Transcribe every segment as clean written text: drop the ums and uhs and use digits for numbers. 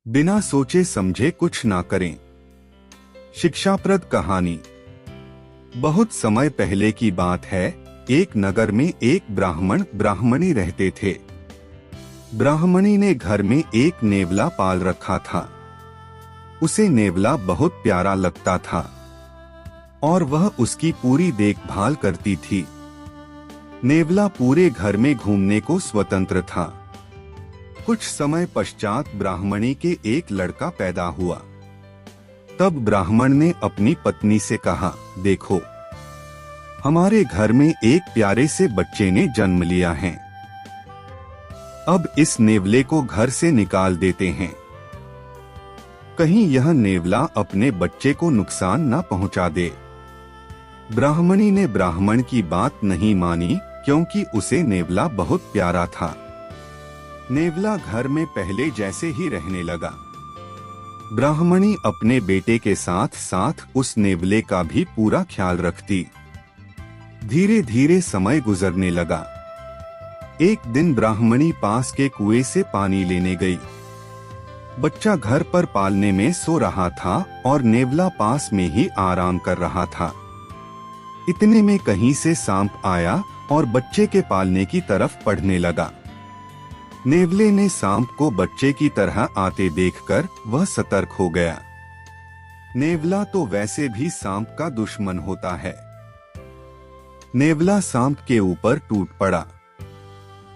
बिना सोचे समझे कुछ ना करें। शिक्षाप्रद कहानी। बहुत समय पहले की बात है। एक नगर में एक ब्राह्मण ब्राह्मणी रहते थे। ब्राह्मणी ने घर में एक नेवला पाल रखा था। उसे नेवला बहुत प्यारा लगता था और वह उसकी पूरी देखभाल करती थी। नेवला पूरे घर में घूमने को स्वतंत्र था। कुछ समय पश्चात ब्राह्मणी के एक लड़का पैदा हुआ। तब ब्राह्मण ने अपनी पत्नी से कहा, देखो, हमारे घर में एक प्यारे से बच्चे ने जन्म लिया है। अब इस नेवले को घर से निकाल देते हैं। कहीं यह नेवला अपने बच्चे को नुकसान न पहुंचा दे। ब्राह्मणी ने ब्राह्मण की बात नहीं मानी, क्योंकि उसे नेवला बहुत प्यारा था। नेवला घर में पहले जैसे ही रहने लगा। ब्राह्मणी अपने बेटे के साथ साथ उस नेवले का भी पूरा ख्याल रखती। धीरे धीरे समय गुजरने लगा। एक दिन ब्राह्मणी पास के कुएं से पानी लेने गई। बच्चा घर पर पालने में सो रहा था और नेवला पास में ही आराम कर रहा था। इतने में कहीं से सांप आया और बच्चे के पालने की तरफ बढ़ने लगा। नेवले ने सांप को बच्चे की तरह आते देखकर वह सतर्क हो गया। नेवला तो वैसे भी सांप का दुश्मन होता है। नेवला सांप के ऊपर टूट पड़ा।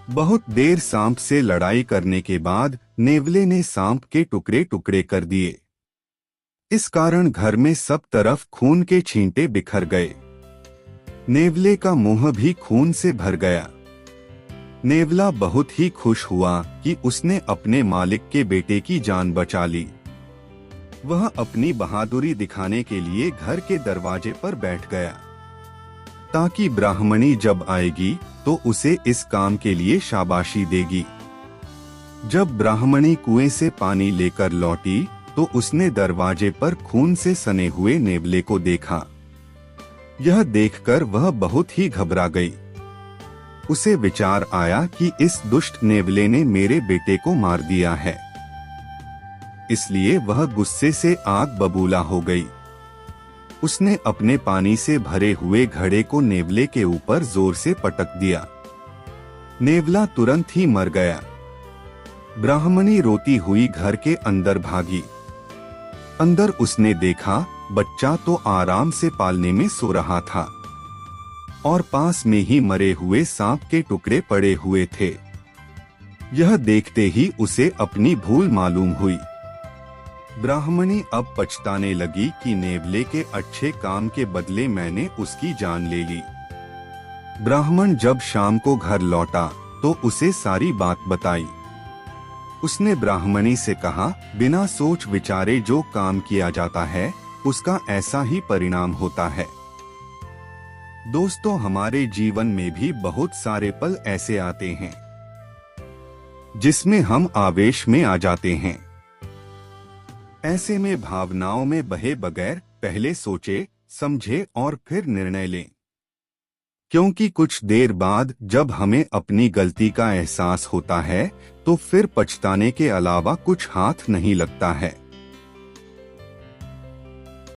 बहुत देर सांप से लड़ाई करने के बाद नेवले ने सांप के टुकड़े टुकड़े कर दिए। इस कारण घर में सब तरफ खून के छींटे बिखर गए। नेवले का मुंह भी खून से भर गया। नेवला बहुत ही खुश हुआ कि उसने अपने मालिक के बेटे की जान बचा ली। वह अपनी बहादुरी दिखाने के लिए घर के दरवाजे पर बैठ गया, ताकि ब्राह्मणी जब आएगी तो उसे इस काम के लिए शाबाशी देगी। जब ब्राह्मणी कुएं से पानी लेकर लौटी तो उसने दरवाजे पर खून से सने हुए नेवले को देखा। यह देखकर वह बहुत ही घबरा गई। उसे विचार आया कि इस दुष्ट नेवले ने मेरे बेटे को मार दिया है। इसलिए वह गुस्से से आग बबूला हो गई। उसने अपने पानी से भरे हुए घड़े को नेवले के ऊपर जोर से पटक दिया। नेवला तुरंत ही मर गया। ब्राह्मणी रोती हुई घर के अंदर भागी। अंदर उसने देखा, बच्चा तो आराम से पालने में सो रहा था और पास में ही मरे हुए सांप के टुकड़े पड़े हुए थे। यह देखते ही उसे अपनी भूल मालूम हुई। ब्राह्मणी अब पछताने लगी कि नेवले के अच्छे काम के बदले मैंने उसकी जान ले ली। ब्राह्मण जब शाम को घर लौटा तो उसे सारी बात बताई। उसने ब्राह्मणी से कहा, बिना सोच विचारे जो काम किया जाता है उसका ऐसा ही परिणाम होता है। दोस्तों, हमारे जीवन में भी बहुत सारे पल ऐसे आते हैं जिसमें हम आवेश में आ जाते हैं। ऐसे में भावनाओं में बहे बगैर पहले सोचे समझे और फिर निर्णय लें, क्योंकि कुछ देर बाद जब हमें अपनी गलती का एहसास होता है तो फिर पछताने के अलावा कुछ हाथ नहीं लगता है।